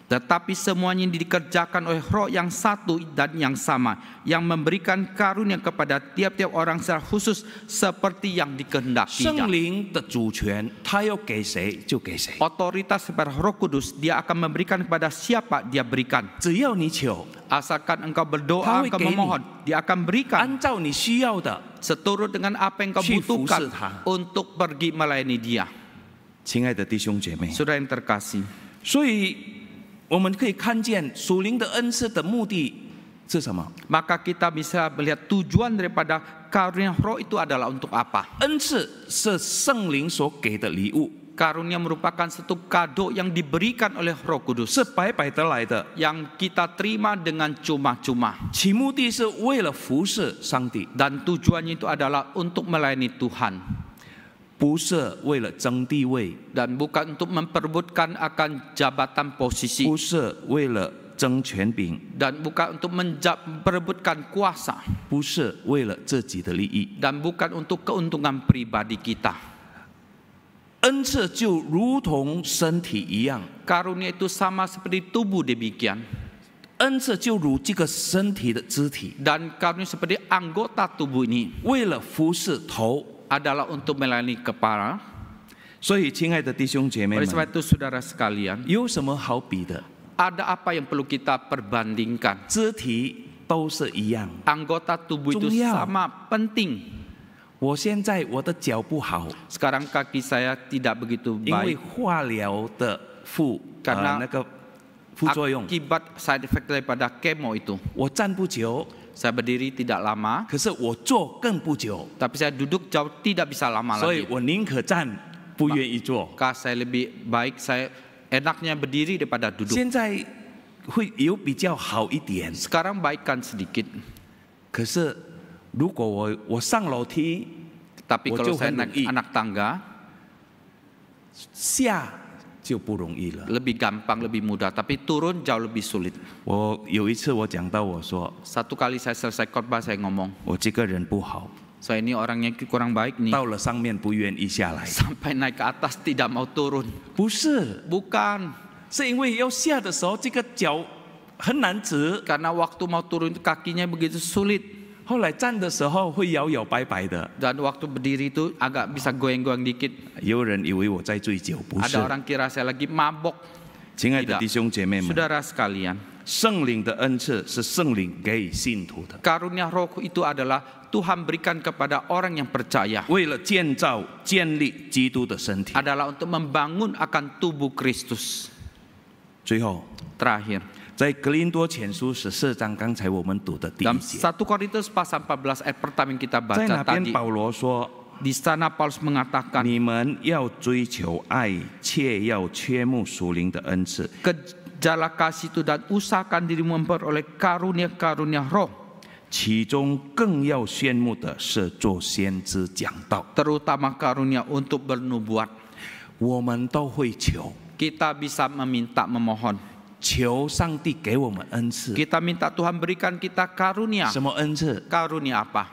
Tetapi semuanya dikerjakan oleh roh yang satu dan yang sama, yang memberikan karunia kepada tiap-tiap orang secara khusus seperti yang dikehendakinya. 圣灵的主权，他要给谁就给谁。 Otoritas kepada Roh Kudus, dia akan memberikan kepada siapa dia berikan. 只要你求， Asalkan engkau berdoa, Dia engkau akan memohon, dia akan berikan 按照你需要的 seturut dengan apa yang kau 去服侍 butuhkan 他。 untuk pergi melayani dia. 亲爱的弟兄姐妹， Saudara yang terkasih, 所以我们可以看见属灵的恩赐的目的是什么？ maka kita bisa melihat tujuan daripada karunia roh itu adalah untuk apa? 恩赐是圣灵所给的礼物， Karunia merupakan satu kado yang diberikan oleh Roh Kudus 是白白得来的， yang kita terima dengan cuma-cuma, 其目的是为了服侍上帝， dan tujuannya itu adalah untuk melayani Tuhan 不是为了争地位， dan bukan untuk memperebutkan akan jabatan posisi 不是为了争权柄， dan bukan untuk memperebutkan kuasa 不是为了自己的利益。 dan bukan untuk keuntungan pribadi kita. 恩赐就如同身体一样， Karunia itu sama seperti tubuh demikian, 恩赐就如这个身体的肢体， dan karunia seperti anggota tubuh ini 为了服侍头。 adalah untuk melayani kepala. 所以，亲爱的弟兄姐妹 Oleh sebab 们， itu saudara sekalian, 有什么好比的？ ada apa yang perlu kita perbandingkan? 肢体都是一样。 Anggota tubuh itu 重要。 sama penting. 我现在我的脚不好， Sekarang kaki saya tidak begitu 因为 baik 化疗的karena 那个副作用， akibat side effect daripada kemo itu. 我站不久， Saya berdiri tidak lama, 可是我坐更不久， tapi saya duduk jauh tidak bisa lama 所以 lagi. 我宁可站，不愿意坐。 Maka saya lebih baik saya enaknya berdiri daripada duduk. 现在会有比较好一点， Sekarang baikkan sedikit. 可是如果我上楼梯， Tapi kalau saya 我就很容易。 naik anak tangga 下就不容易了。 lebih gampang, lebih mudah, tapi turun jauh lebih sulit. 我有一次我讲到我说， Satu kali saya selesai khotbah saya ngomong, 我这个人不好， saya ini orangnya kurang baik nih. 到了上面不愿意下来。 Sampai naik ke atas tidak mau turun. 不是， Bukan, 是因为要下的时候，这个脚很难直， karena waktu mau turun itu kakinya begitu sulit. 后来站的时候会摇摇摆摆的。 Dan waktu berdiri itu agak bisa goyang-goyang dikit. 有人以为我在醉酒，不是 Ada。orang kira saya lagi mabok. 亲爱的弟兄姐妹们， Saudara sekalian, 圣灵的恩赐是圣灵给信徒的， karunia roh itu adalah Tuhan berikan kepada orang yang percaya. 为了建造、建立基督的身体。 Adalah untuk membangun akan tubuh Kristus. 最后， Terakhir, 在格林多前书14章，刚才我们读的第一 dalam 节， 1 Korintus pasal 14 ayat pertama yang kita 在 baca 那边 tadi. 保罗说： Di sana Paulus mengatakan, 你们要追求爱，切要缺慕属灵的恩赐， kejarlah kasih itu dan usahakan dirimu memperoleh karunia-karunia roh. 其中更要羡慕的是做先知讲道。 Terutama karunia untuk bernubuat. 我们都会求， Kita bisa meminta, memohon. 求上帝给我们恩赐。 Kita minta Tuhan berikan kita karunia. 什么恩赐？ Karunia apa?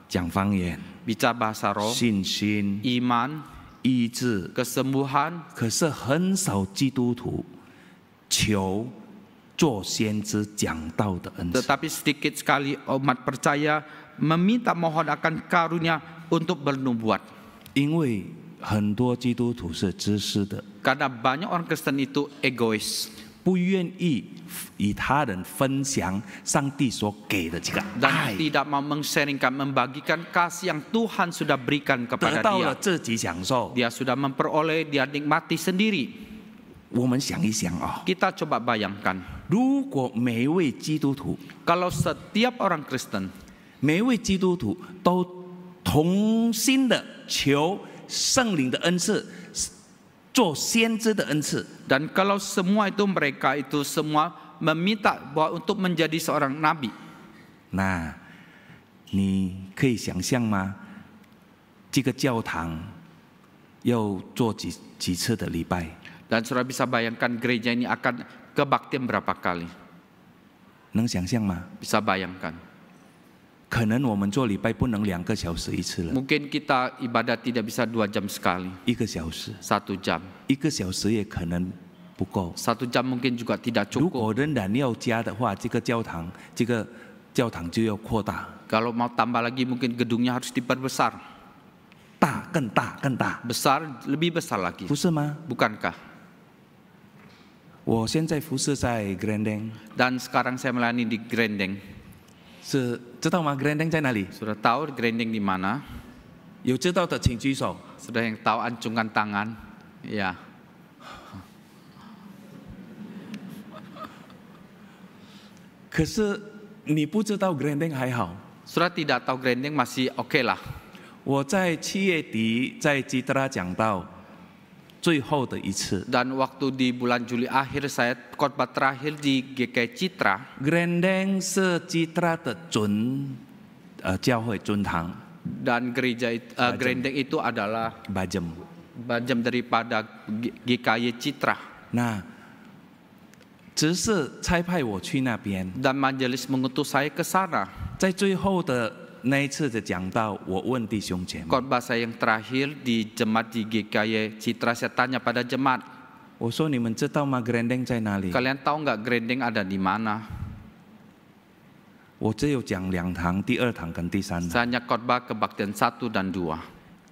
讲方言、 Bicara bahasa roh, 信心、 iman, 医治。 kesembuhan. 可是很少基督徒求做先知讲道的恩赐。 Tetapi sedikit sekali umat percaya meminta mohon akan karunia untuk bernubuat. 因为很多基督徒是自私的， Karena banyak orang Kristen itu egois 不愿意与他人分享上帝所给的这个 dan 爱， tidak mau meng-sharingkan, membagikan kasih yang Tuhan sudah berikan 得 kepada 到了 dia. 自己享受。 Dia sudah memperoleh, dia nikmati sendiri. 我们想一想啊、 Kita coba bayangkan, 如果每一位基督徒， kalau setiap orang Kristen 每一位基督徒都同心的求圣灵的恩赐，做先知的恩赐。 Dan kalau semua itu mereka itu semua meminta bahwa untuk menjadi seorang nabi. 那你可以想象吗？这个教堂要做几次的礼拜？ Dan saudara bisa bayangkan gereja ini akan kebaktian berapa kali? 能想象吗？ Bisa bayangkan. 可能我们做礼拜不能2个小时一次了， Mungkin kita ibadat tidak bisa 2 jam sekali, 1个小时， 1 jam. 1个小时也可能不够。 1 jam mungkin juga tidak 如 cukup. 果仍然要加的话，这个教堂就要扩大， Kalau mau tambah lagi mungkin gedungnya harus diperbesar. 大更大更大， Besar, lebih besar lagi. 不是吗？ Bukankah? 我现在服侍在 Grandeng， Dan sekarang saya melayani di Grandeng. 是知道吗 ？Grandeng 在哪里？ Sudah tahu Grandeng di mana? 有知道的请举手。 Sudah yang tahu acungkan tangan? Ya. 可是你不知道 Grandeng 还好。 Sudah tidak tahu Grandeng masih oke lah. 我在7月底在基德拉讲到最后的一次 Dan waktu di bulan Juli akhir saya khotbah terakhir di GKI Citra. ，Grandeng 是基德拉的教会尊堂 Dan gereja Grandeng itu adalah Bajem。 Bajem daripada GKI Citra. 那只是差派我去那边， Dan majelis mengutus saya ke sana. 在最后的那一次的讲道，我问弟兄姐妹， Khotbah saya yang terakhir di jemaat di GKI Citra, saya tanya pada jemaat, 我说你们知道吗 ？Grandeng 在哪里？ kalian tahu nggak Grandeng ada di mana? 我只有讲2堂，第2堂跟第3堂， Saya hanya khotbah kebaktian 1 dan 2.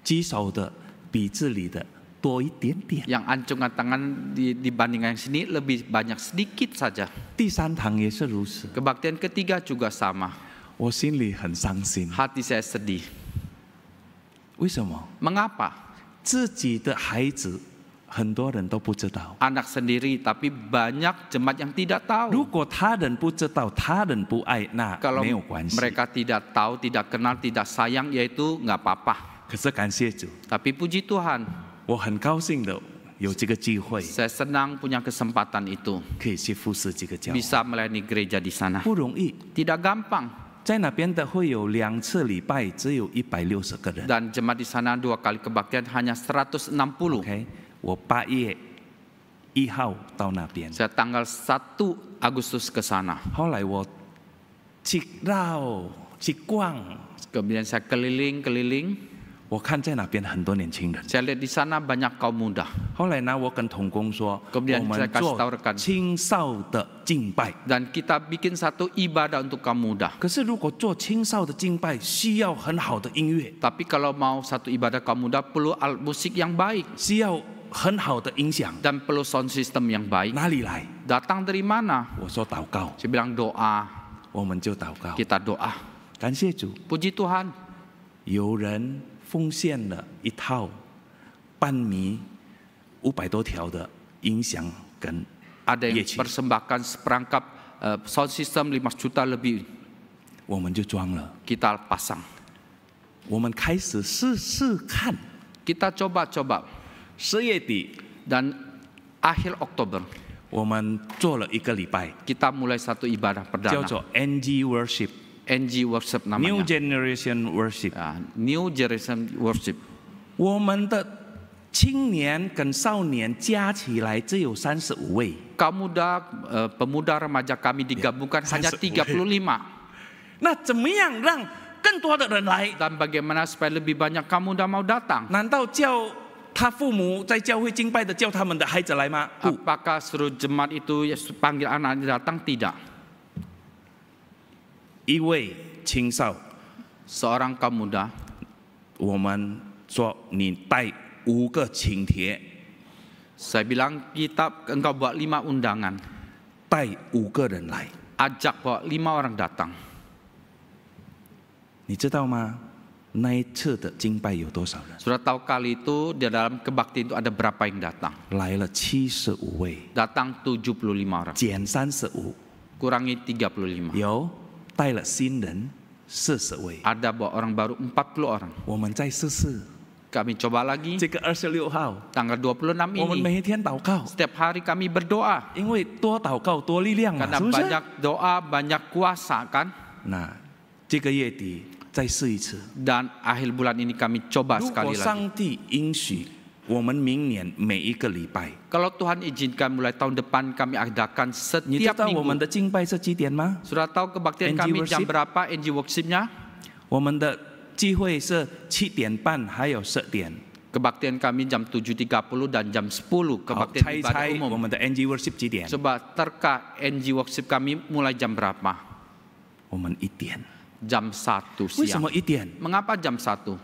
举手的比这里的多一点点。 Yang ancungan tangan dibandingkan yang sini lebih banyak sedikit saja. 第3堂也是如此， Kebaktian ketiga juga sama. 我心里很伤心。 Hati saya sedih. 为什么？ Mengapa? 自己的孩子很多人都不知道。 Anak sendiri tapi banyak jemaat yang tidak 如 tahu. 果他人不知道，他人不爱，那 Kalau 没有关系。 mereka tidak tahu, tidak kenal, tidak sayang, yaitu nggak apa-apa. 可是感谢主， Tapi puji Tuhan, 我很高兴的有这个机会， saya senang punya kesempatan itu. 可以去服侍这个教会， Bisa melayani gereja di sana. 不容易。 Tidak gampang. 在那边的会有2次礼拜，只有160个人。 Dan jemaat di sana 2 kali kebaktian hanya 160. OK， 我8月1号到那边， Saya tanggal 1 Agustus ke sana. 后来我去绕去逛， Kemudian saya keliling-keliling. 我看在那边很多年轻人。 Saya lihat di sana banyak kaum muda. 后来呢，我跟同工说， Kemudian 我 saya 们 kasih tahu 做 rekan. 青少的敬拜。 Dan kita bikin satu ibadah untuk kaum muda. 可是如果做青少的敬拜，需要很好的音乐， Tapi kalau mau satu ibadah kaum muda perlu alat musik yang baik. 需要很好的音响。 Dan perlu sound system yang baik. 哪里来？ Datang dari mana? 我说祷告， Saya bilang doa. 我们就祷告。 Kita doa. 感谢主， Puji Tuhan. 有人奉献了一套半米500多条的音响跟 Ada yang 乐器， persembahkan seperangkap sound system 5 juta lebih. 我们就装了。 Kita pasang. 我们开始试试看。 Kita coba-coba. 10月底， Dan akhir Oktober 我们做了1个礼拜， kita mulai satu ibadah 叫 perdana. 做 NG Worship， NG Worship New namanya. Generation Worship。 New Generation Worship. 我们的青年跟少年加起来只有35位。 Kaum muda, pemuda remaja kami digabungkan hanya 35. 那怎么样让更多的人来？ Dan bagaimana supaya lebih banyak kaum muda mau datang? 难道叫他父母在教会敬拜的叫他们的孩子来吗？不， Apakah suruh jemaat itu panggil anak datang? Tidak. 一位青少， Seorang kaum muda, 我们说你带5个请帖， saya bilang engkau buat 5 undangan. 带5个人来， Ajak bawa 5 orang datang. 你知道吗？那一次的敬拜有多少人？ Sudah tahu kali itu di dalam kebaktian itu ada berapa yang datang? 来了75位， Datang 75 orang. 减35， Kurangi 35. 有带了新人40位。 Ada bawa orang baru 40 orang. 我们再试试， Kami coba lagi 这个26号， tanggal 26我们 ini. 每一天祷告， Setiap hari kami berdoa 因为多祷告多力量嘛， karena 是不是？ banyak doa, banyak kuasa kan. 那这个月底再试一次。 Dan akhir bulan ini kami coba 如 sekali 果 lagi. 上帝允许，我们明年每一个礼拜， Kalau Tuhan izinkan mulai tahun depan kami adakan 你知 setiap 道我们 minggu. 的敬拜是几点吗？ Sudah tahu kebaktian NG kami jam worship. berapa NG worshipnya? 我们的聚会是7点半，还有10点。 Kebaktian kami jam 7.30 dan jam 10 好， kebaktian 猜一 ibadah 猜我 umum. 们的 NG worship 几点？ Coba terka NG worship kami mulai jam berapa? 我们1点。 Jam 1为什 siang. 么1点？ Mengapa jam 1?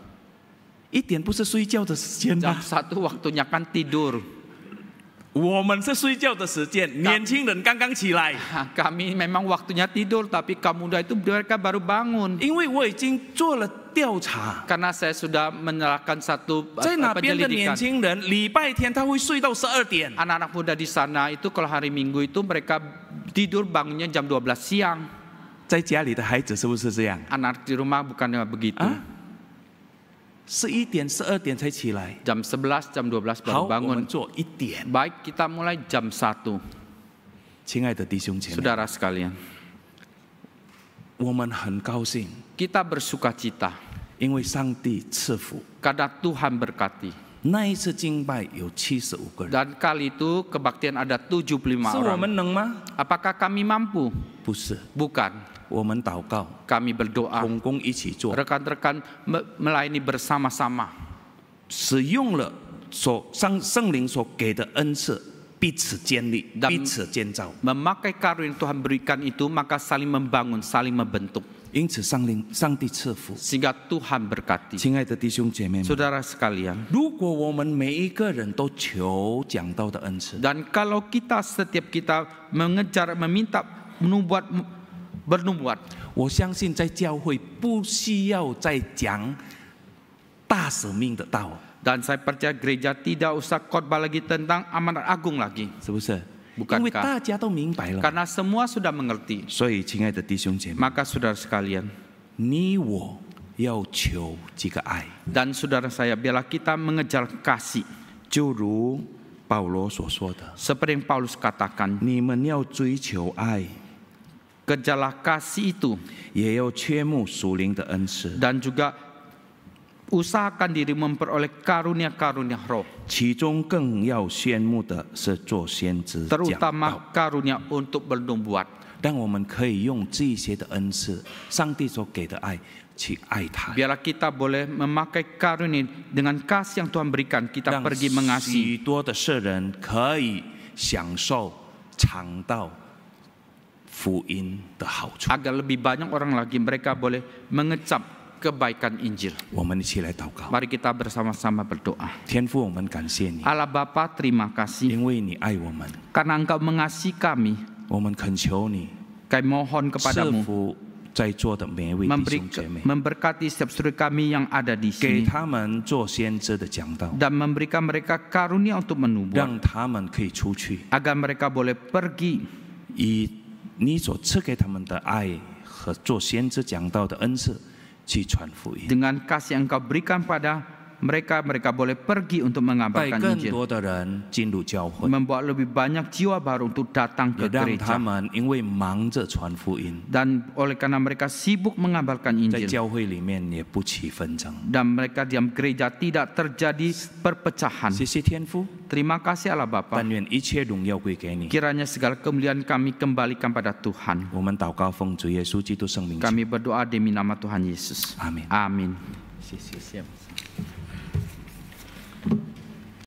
1点不是睡觉的时间 Jam 吗？ 1 waktunya kan tidur. 我们是睡觉的时间，年轻人刚刚起来。 Kami memang waktunya tidur, tapi kaum muda itu mereka baru bangun. 因为我已经做了调查， Karena saya sudah menyerahkan satu 在哪边的年 penyelidikan. 轻人礼拜天他会睡到12点， Anak-anak muda di sana itu kalau hari Minggu itu mereka tidur bangunnya jam 12 siang. 在家里的孩子是不是这样？ Anak di rumah bukannya begitu. 11点、12点才起来。 Jam 11, jam 12 好， baru 我们 bangun. 做1点。 Baik, kita mulai jam 1. 亲爱的弟兄姐妹， Saudara sekalian, 我们很高兴， kita bersuka cita 因为上帝赐福。 karena Tuhan berkati. 那一次敬拜有75个人， Dan kali itu kebaktian ada 75 是我 orang. 们能吗？ Apakah kami mampu? 不是， Bukan. 我们祷告， Kami berdoa. 同工一起做， Rekan-rekan melayani bersama-sama. 使用了圣灵所给的恩赐，彼此建立， Dan 彼此建造。 Memakai karunia yang Tuhan berikan itu, maka saling membangun, saling membentuk. 因此，上帝赐福。 Sehingga Tuhan berkati. 亲爱的弟兄姐妹们， Saudara sekalian, 如果我们每一个人都求讲道的恩赐， dan kalau setiap kita mengejar, meminta bernubuat, 我相信在教会不需要再讲大使命的道， dan saya percaya gereja tidak usah khotbah lagi tentang amanat agung lagi, 是不是？ Bukankah? 因为大家都明白了。 karena semua sudah mengerti. 所以，亲爱的弟兄姐妹， Maka saudara sekalian, 你我要求这个爱， dan saudara saya, biarlah kita mengejar kasih. 就如保罗所说的， Seperti yang Paulus katakan, 你们要追求爱， kejarlah kasih itu 也要缺慕属灵的恩赐， dan juga usahakan diri memperoleh karunia-karunia roh, 其中更要羡慕的是做先知讲道， terutama karunia untuk bernubuat. 让我们可以用这些的恩赐，上帝所给的爱去爱他， Biarlah kita boleh memakai karunia dengan kasih yang Tuhan berikan, kita 让 pergi mengasihi 许多的世人可以享受尝到福音的好处。 agar lebih banyak orang lagi mereka boleh mengecap kebaikan Injil. 我们一起来祷告， Mari kita bersama-sama berdoa. 天父，我们感谢你， Allah Bapa, terima kasih 因为你爱我们， karena Engkau mengasihi kami. 我们恳求你 Kami mohon 赐 kepadamu 福在座的每一位弟兄姐妹， memberkati setiap saudara kami yang ada di 给 sini 他们做先知的讲道， dan memberikan mereka karunia untuk menubuat 让他们可以出去， agar mereka boleh pergi 以你所赐给他们的爱和做先知讲道的恩赐去传福音， dengan kasih yang Engkau berikan pada mereka boleh pergi untuk 带 mengabarkan 更 Injil, 多的人进入教会， membawa lebih banyak jiwa baru untuk datang 也 ke 让他 gereja. 们因为忙着传福音， Dan oleh karena mereka sibuk mengabarkan 在 Injil 教会里面也不起纷争。 dan mereka diam gereja tidak terjadi perpecahan. 谢谢天父， Terima kasih Allah Bapa. 但愿一切荣耀归给你。 Kiranya segala kemuliaan kami kembalikan pada Tuhan. 我们祷告奉主耶稣基督圣名求， Kami berdoa demi nama Tuhan Yesus. 阿门。 Amin. 谢谢。